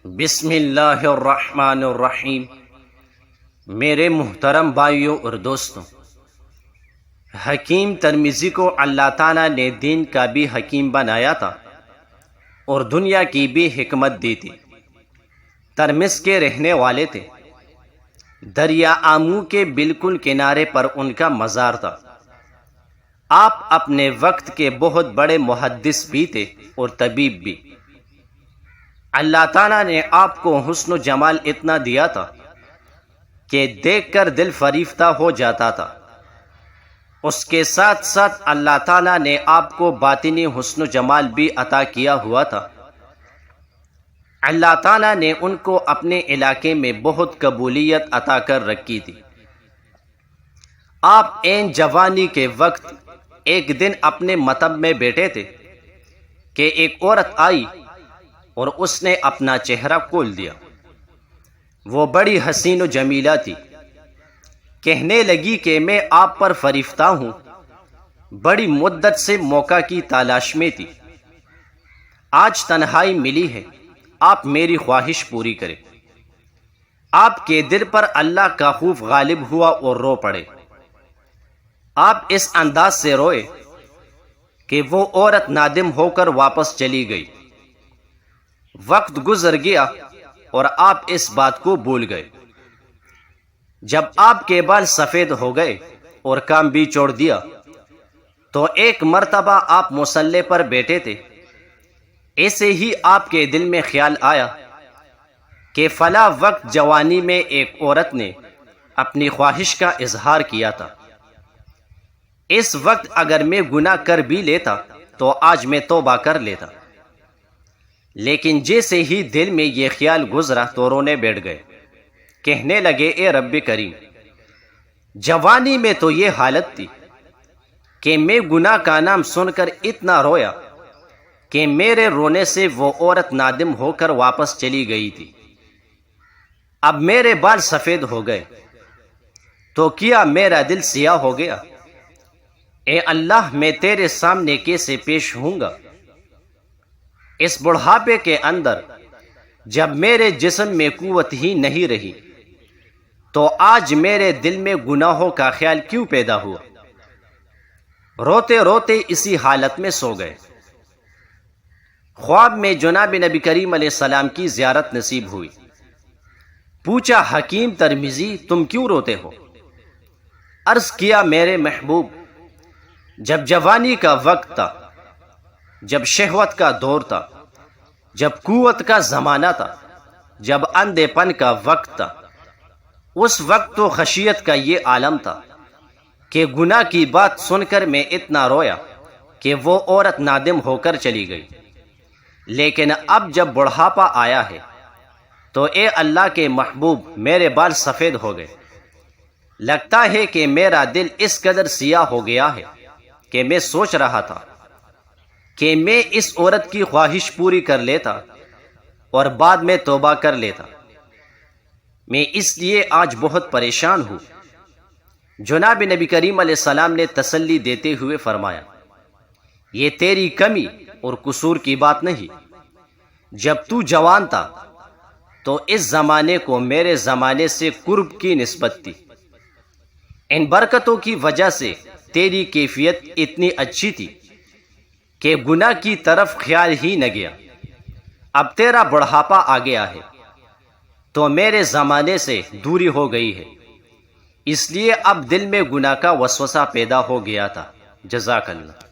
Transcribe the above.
بسم اللہ الرحمن الرحیم۔ میرے محترم بھائیوں اور دوستوں، حکیم ترمذی کو اللہ تعالیٰ نے دین کا بھی حکیم بنایا تھا اور دنیا کی بھی حکمت دی تھی۔ ترمذ کے رہنے والے تھے۔ دریا آمو کے بالکل کنارے پر ان کا مزار تھا۔ آپ اپنے وقت کے بہت بڑے محدث بھی تھے اور طبیب بھی۔ اللہ تعالیٰ نے آپ کو حسن و جمال اتنا دیا تھا کہ دیکھ کر دل فریفتہ ہو جاتا تھا۔ اس کے ساتھ ساتھ اللہ تعالیٰ نے آپ کو باطنی حسن و جمال بھی عطا کیا ہوا تھا۔ اللہ تعالیٰ نے ان کو اپنے علاقے میں بہت قبولیت عطا کر رکھی تھی۔ آپ عین جوانی کے وقت ایک دن اپنے مطب میں بیٹھے تھے کہ ایک عورت آئی اور اس نے اپنا چہرہ کھول دیا۔ وہ بڑی حسین و جمیلہ تھی۔ کہنے لگی کہ میں آپ پر فریفتہ ہوں، بڑی مدت سے موقع کی تلاش میں تھی، آج تنہائی ملی ہے، آپ میری خواہش پوری کریں۔ آپ کے دل پر اللہ کا خوف غالب ہوا اور رو پڑے۔ آپ اس انداز سے روئے کہ وہ عورت نادم ہو کر واپس چلی گئی۔ وقت گزر گیا اور آپ اس بات کو بھول گئے۔ جب آپ کے بال سفید ہو گئے اور کام بھی چھوڑ دیا تو ایک مرتبہ آپ مصلی پر بیٹھے تھے۔ ایسے ہی آپ کے دل میں خیال آیا کہ فلاں وقت جوانی میں ایک عورت نے اپنی خواہش کا اظہار کیا تھا۔ اس وقت اگر میں گناہ کر بھی لیتا تو آج میں توبہ کر لیتا۔ لیکن جیسے ہی دل میں یہ خیال گزرا تو رونے بیٹھ گئے۔ کہنے لگے، اے رب کریم، جوانی میں تو یہ حالت تھی کہ میں گناہ کا نام سن کر اتنا رویا کہ میرے رونے سے وہ عورت نادم ہو کر واپس چلی گئی تھی۔ اب میرے بال سفید ہو گئے تو کیا میرا دل سیاہ ہو گیا؟ اے اللہ، میں تیرے سامنے کیسے پیش ہوں گا؟ اس بڑھاپے کے اندر جب میرے جسم میں قوت ہی نہیں رہی تو آج میرے دل میں گناہوں کا خیال کیوں پیدا ہوا؟ روتے روتے اسی حالت میں سو گئے۔ خواب میں جناب نبی کریم علیہ السلام کی زیارت نصیب ہوئی۔ پوچھا، حکیم ترمذی، تم کیوں روتے ہو؟ عرض کیا، میرے محبوب، جب جوانی کا وقت تھا، جب شہوت کا دور تھا، جب قوت کا زمانہ تھا، جب اندھے پن کا وقت تھا، اس وقت تو خشیت کا یہ عالم تھا کہ گناہ کی بات سن کر میں اتنا رویا کہ وہ عورت نادم ہو کر چلی گئی۔ لیکن اب جب بڑھاپا آیا ہے تو اے اللہ کے محبوب، میرے بال سفید ہو گئے۔ لگتا ہے کہ میرا دل اس قدر سیاہ ہو گیا ہے کہ میں سوچ رہا تھا کہ میں اس عورت کی خواہش پوری کر لیتا اور بعد میں توبہ کر لیتا۔ میں اس لیے آج بہت پریشان ہوں۔ جناب نبی کریم علیہ السلام نے تسلی دیتے ہوئے فرمایا، یہ تیری کمی اور قصور کی بات نہیں۔ جب تو جوان تھا تو اس زمانے کو میرے زمانے سے قرب کی نسبت تھی۔ ان برکتوں کی وجہ سے تیری کیفیت اتنی اچھی تھی کہ گناہ کی طرف خیال ہی نہ گیا۔ اب تیرا بڑھاپا آ گیا ہے تو میرے زمانے سے دوری ہو گئی ہے، اس لیے اب دل میں گناہ کا وسوسہ پیدا ہو گیا تھا۔ جزاک اللہ۔